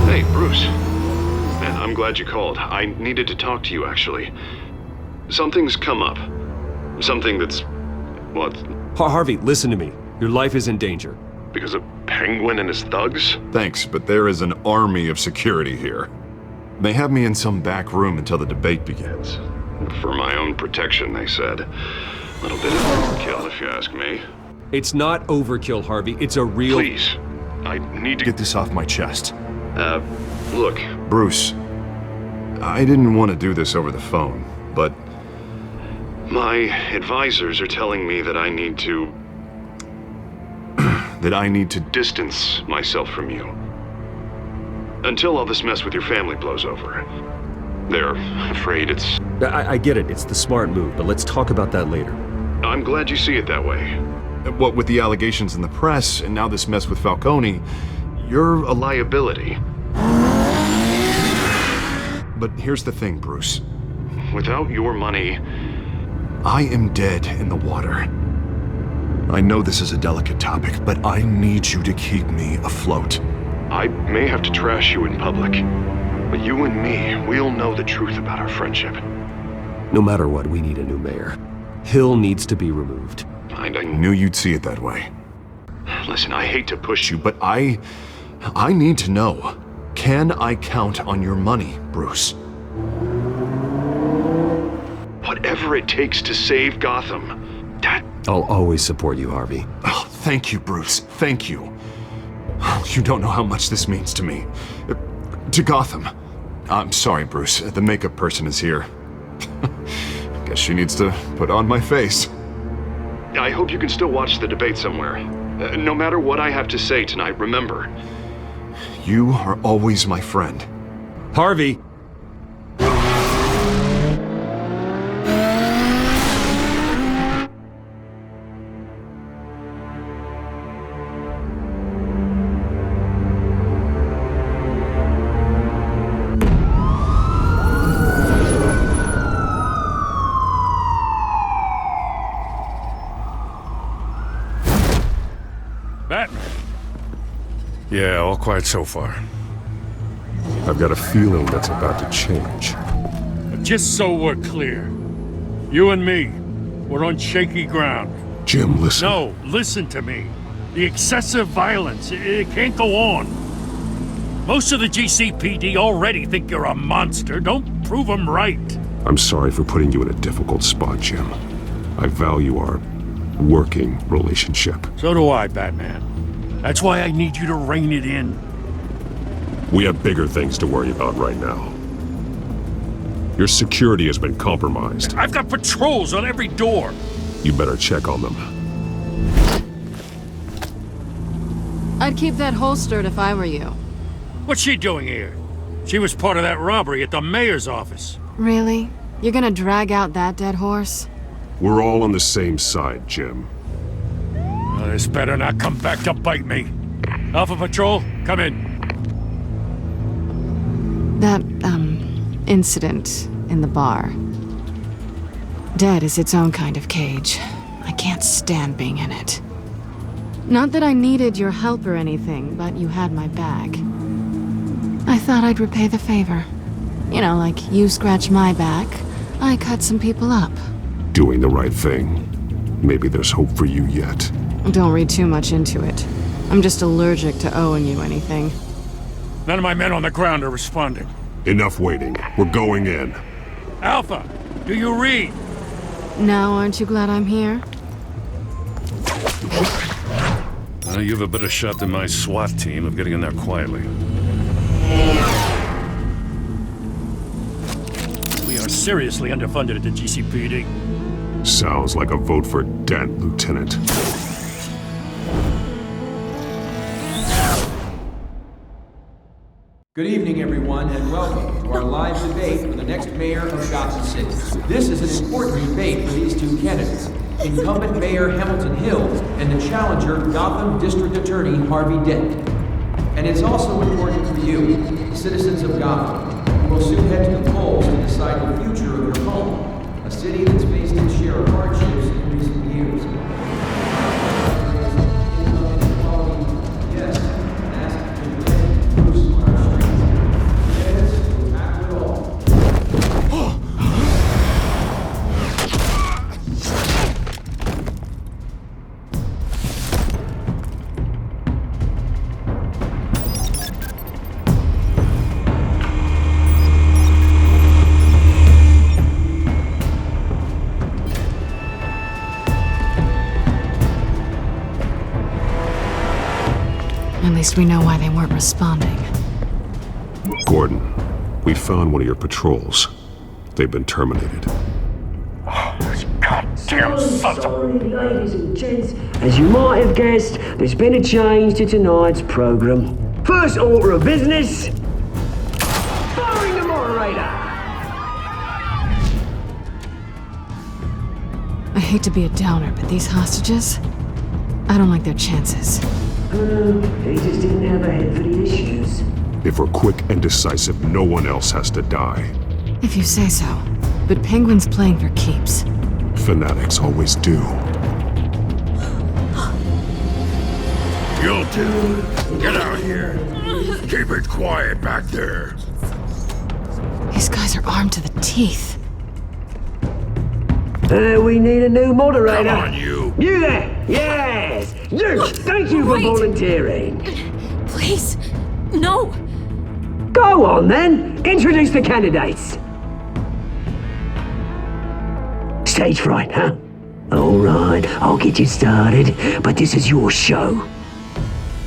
Hey, Bruce. Man, I'm glad you called. I needed to talk to you, actually. Something's come up. Something that's... what? Harvey, listen to me. Your life is in danger. Because of Penguin and his thugs? Thanks, but there is an army of security here. They have me in some back room until the debate begins. For my own protection, they said. A little bit of overkill, if you ask me. It's not overkill, Harvey. It's a real... Please. I need to... Get this off my chest. Look. Bruce, I didn't want to do this over the phone, but My advisors are telling me that I need to... that I need to distance myself from you. Until all this mess with your family blows over. They're afraid it's... I get it, it's the smart move, but let's talk about that later. I'm glad you see it that way. What with the allegations in the press, and now this mess with Falcone, you're a liability. But here's the thing, Bruce. Without your money, I am dead in the water. I know this is a delicate topic, but I need you to keep me afloat. I may have to trash you in public, but you and me, we'll know the truth about our friendship. No matter what, we need a new mayor. Hill needs to be removed. I knew you'd see it that way. Listen, I hate to push you, but I need to know. Can I count on your money, Bruce? Whatever it takes to save Gotham. I'll always support you, Harvey. Oh, thank you, Bruce. Thank you. You don't know how much this means to me. To Gotham. I'm sorry, Bruce. The makeup person is here. Guess she needs to put on my face. I hope you can still watch the debate somewhere. No matter what I have to say tonight, remember, you are always my friend. Harvey! Batman. Yeah, all quiet so far. I've got a feeling that's about to change. Just so we're clear, you and me, we're on shaky ground. Jim, listen. No, listen to me. The excessive violence, it can't go on. Most of the GCPD already think you're a monster. Don't prove them right. I'm sorry for putting you in a difficult spot, Jim. I value our working relationship. So do I, Batman. That's why I need you to rein it in. We have bigger things to worry about right now. Your security has been compromised. I've got patrols on every door. You better check on them. I'd keep that holstered if I were you. What's she doing here? She was part of that robbery at the mayor's office. Really? You're gonna drag out that dead horse? We're all on the same side, Jim. Well, this better not come back to bite me. Alpha Patrol, come in. That, incident in the bar. Dead is its own kind of cage. I can't stand being in it. Not that I needed your help or anything, but you had my back. I thought I'd repay the favor. You know, like you scratch my back, I cut some people up. Doing the right thing. Maybe there's hope for you yet. Don't read too much into it. I'm just allergic to owing you anything. None of my men on the ground are responding. Enough waiting. We're going in. Alpha, do you read? Now aren't you glad I'm here? You have a better shot than my SWAT team of getting in there quietly. We are seriously underfunded at the GCPD. Sounds like a vote for Dent, Lieutenant. Good evening, everyone, and welcome to our live debate for the next mayor of Gotham City. This is an important debate for these two candidates, incumbent Mayor Hamilton Hill and the challenger Gotham District Attorney Harvey Dent. And it's also important for you, the citizens of Gotham, who will soon head to the polls to decide the future of your home, a city that's faced its share of hardships in recent years. At least we know why they weren't responding. Gordon, we found one of your patrols. They've been terminated. Oh, those Damn sons of... Sorry, ladies and gents. As you might have guessed, there's been a change to tonight's program. First order of business, firing the moderator. I hate to be a downer, but these hostages, I don't like their chances. He just didn't have a head for the issues. If we're quick and decisive, no one else has to die. If you say so. But Penguin's playing for keeps. Fanatics always do. You two, get out here. Keep it quiet back there. These guys are armed to the teeth. We need a new moderator. Come on, you. You there? Yes. You. Thank you for volunteering. Please, no. Go on then. Introduce the candidates. Stage fright, huh? All right, I'll get you started, but this is your show.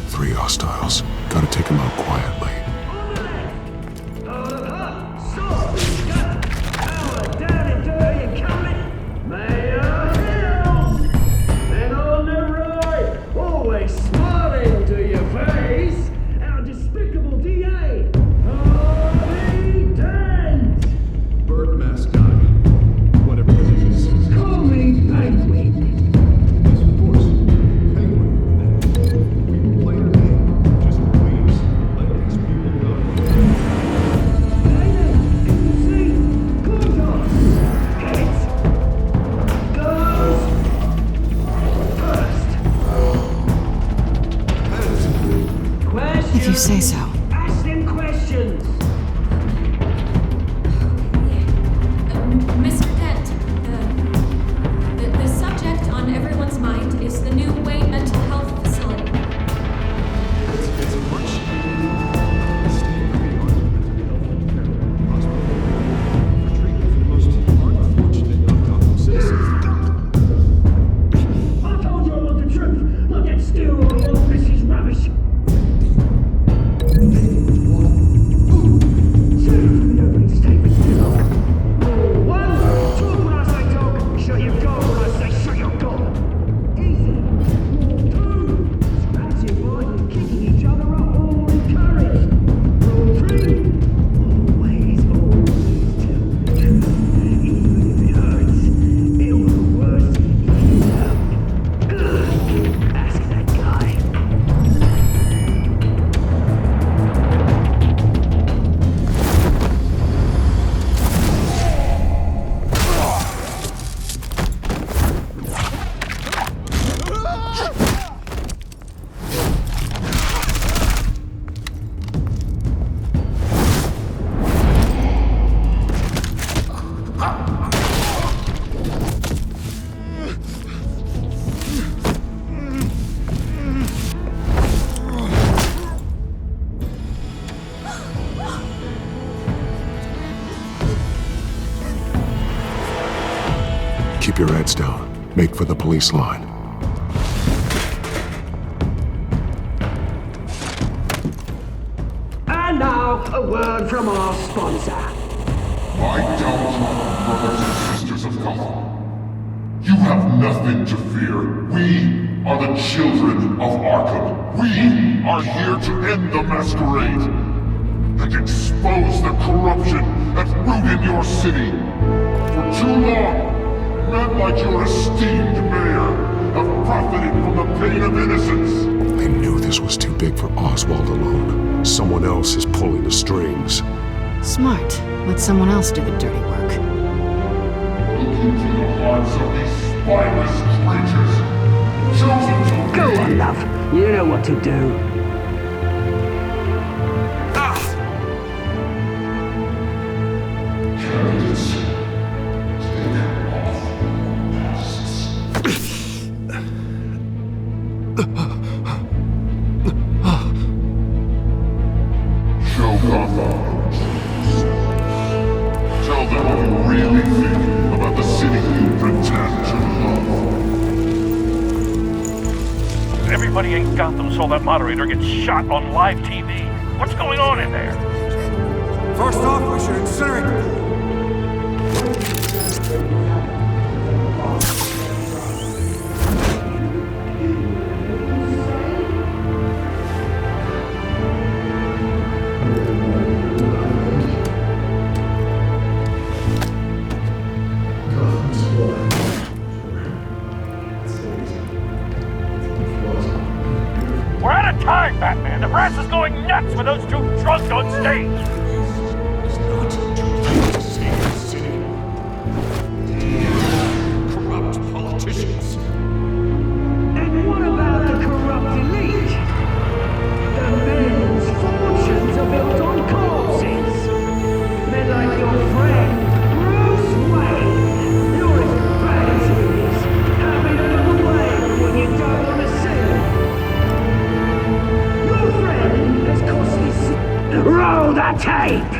3 hostiles. Gotta take them out quietly. If you say so. Ask them questions. Mr. Dent, the subject on everyone's mind is the new Wayne mental health facility. It's much I told you I want the truth. Not that still all this is rubbish. Keep your heads down. Make for the police line. And now, a word from our sponsor. My downtown brothers and sisters of Gotham, you have nothing to fear. We are the children of Arkham. We are here to end the masquerade and expose the corruption that's rooted in your city. For too long, men like your esteemed mayor have profited from the pain of innocence. I knew this was too big for Oswald alone. Someone else is pulling the strings. Smart. Let someone else do the dirty work. Look into the hearts of these spineless creatures, chosen to Go on, love. You know what to do. Candidates, take off masks. Show Gotham. Tell them what you really think about the city you pretend to love. Everybody in Gotham saw that moderator get shot on live TV. What's going on in there? First off, we should incinerate the pool. going nuts with those two drunks on stage! It's not too late to save the city. Corrupt politicians. And what about the corrupt elite? The men whose fortunes are built on corpses. Men like your friend, Bruce Wayne. You're as bad as he is. Happy to look away when you don't want to see. Your friend has costly... Roll the tape!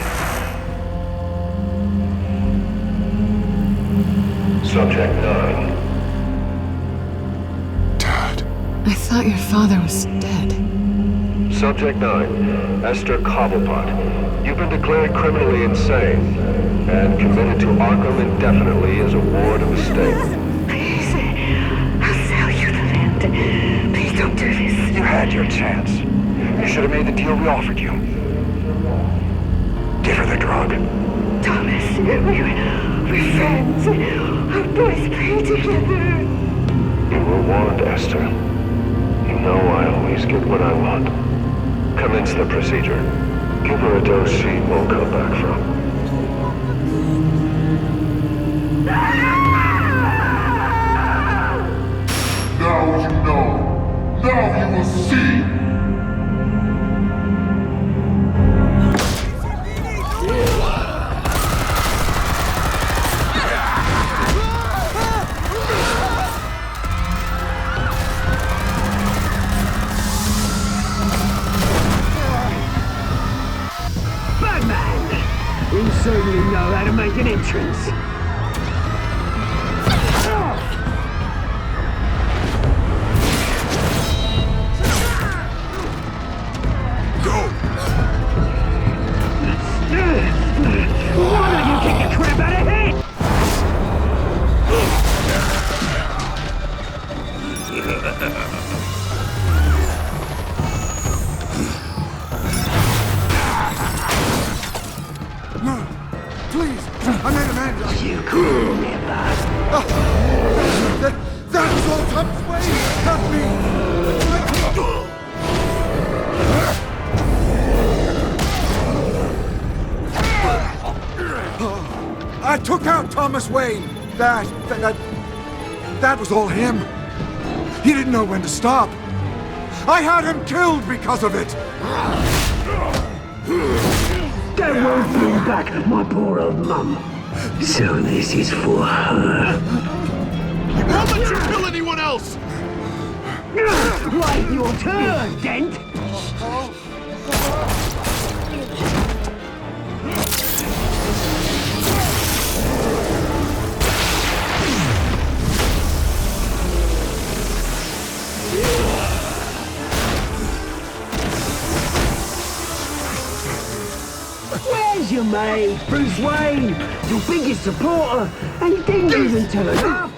Subject 9. I thought your father was dead. Subject 9, Esther Cobblepot. You've been declared criminally insane and committed to Arkham indefinitely as a ward of the state. Please, I'll sell you the land. Please don't do this. You had your chance. You should have made the deal we offered you. Give her the drug. Thomas, we're friends. Our boys play together. You were warned, Esther. You know I always get what I want. Commence the procedure. Give her a dose she won't come back from. Now you know. Now you will see. Batman! You certainly know how to make an entrance. Why don't you kick the crap out of him? No, please, I made a man. You cool me, That was all Tom's way. Help me. I took out Thomas Wayne. That was all him. He didn't know when to stop. I had him killed because of it. That won't bring back my poor old mum. So this is for her. Won't let you kill anyone else! Right, your turn, Dent. Where's your mate, Bruce Wayne? Your biggest supporter, and he didn't even turn up.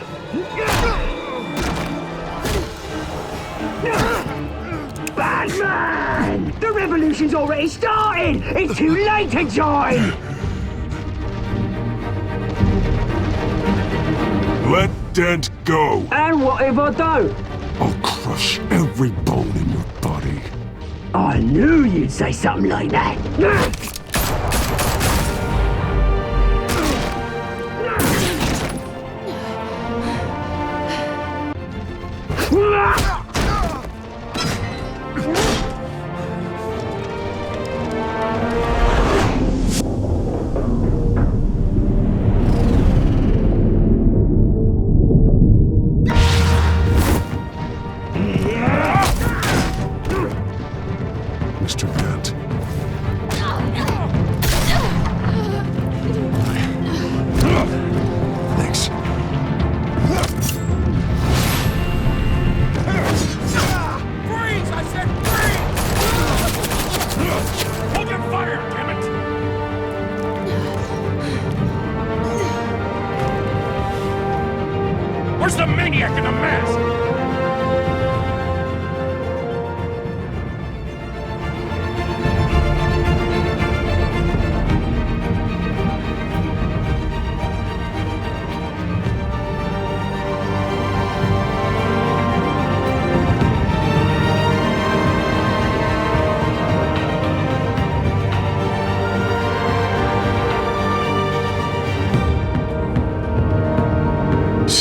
Batman! The revolution's already started! It's too late to join! Let Dent go! And what if I don't? I'll crush every bone in your body. I knew you'd say something like that. Mr. Dent. Thanks. Freeze! I said freeze! Hold your fire, damn it! Where's the maniac in the mask?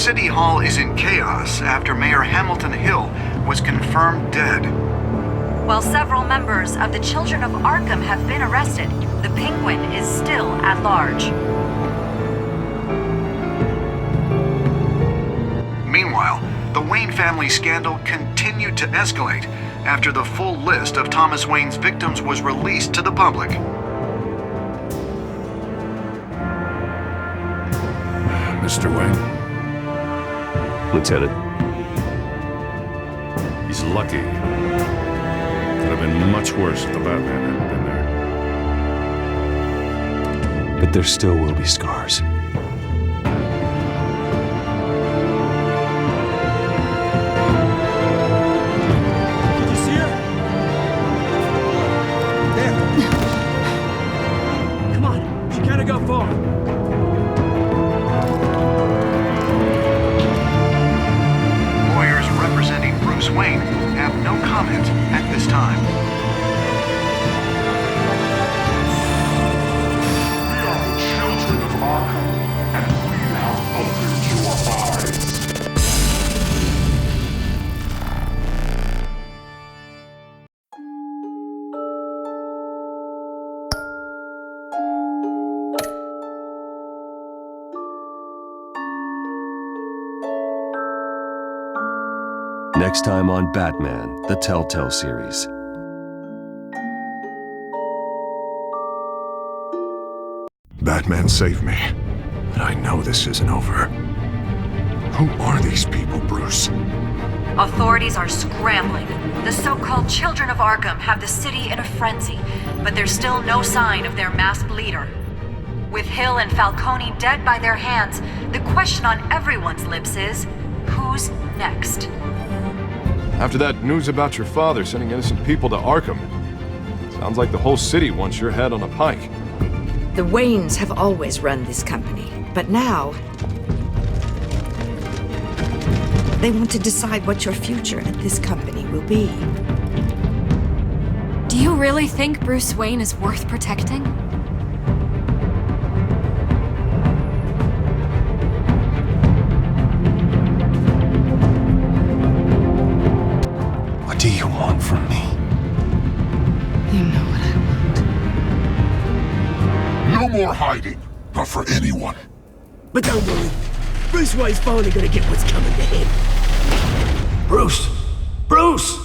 City Hall is in chaos after Mayor Hamilton Hill was confirmed dead. While several members of the Children of Arkham have been arrested, the Penguin is still at large. Meanwhile, the Wayne family scandal continued to escalate after the full list of Thomas Wayne's victims was released to the public. Mr. Wayne. Lieutenant. He's lucky. Could have been much worse if the Batman hadn't been there. But there still will be scars. Did you see her? There. Come on, she can't go far. Lawyers representing Bruce Wayne have no comment at this time. We are the children of Arkham, and we have opened your eyes. Next time on Batman, the Telltale series. Batman saved me, but I know this isn't over. Who are these people, Bruce? Authorities are scrambling. The so-called Children of Arkham have the city in a frenzy, but there's still no sign of their masked leader. With Hill and Falcone dead by their hands, the question on everyone's lips is, who's next? After that news about your father sending innocent people to Arkham, sounds like the whole city wants your head on a pike. The Waynes have always run this company, but now they want to decide what your future at this company will be. Do you really think Bruce Wayne is worth protecting? What do you want from me? You know what I want. No more hiding, not for anyone. But don't worry, Bruce Wayne's finally gonna get what's coming to him. Bruce! Bruce!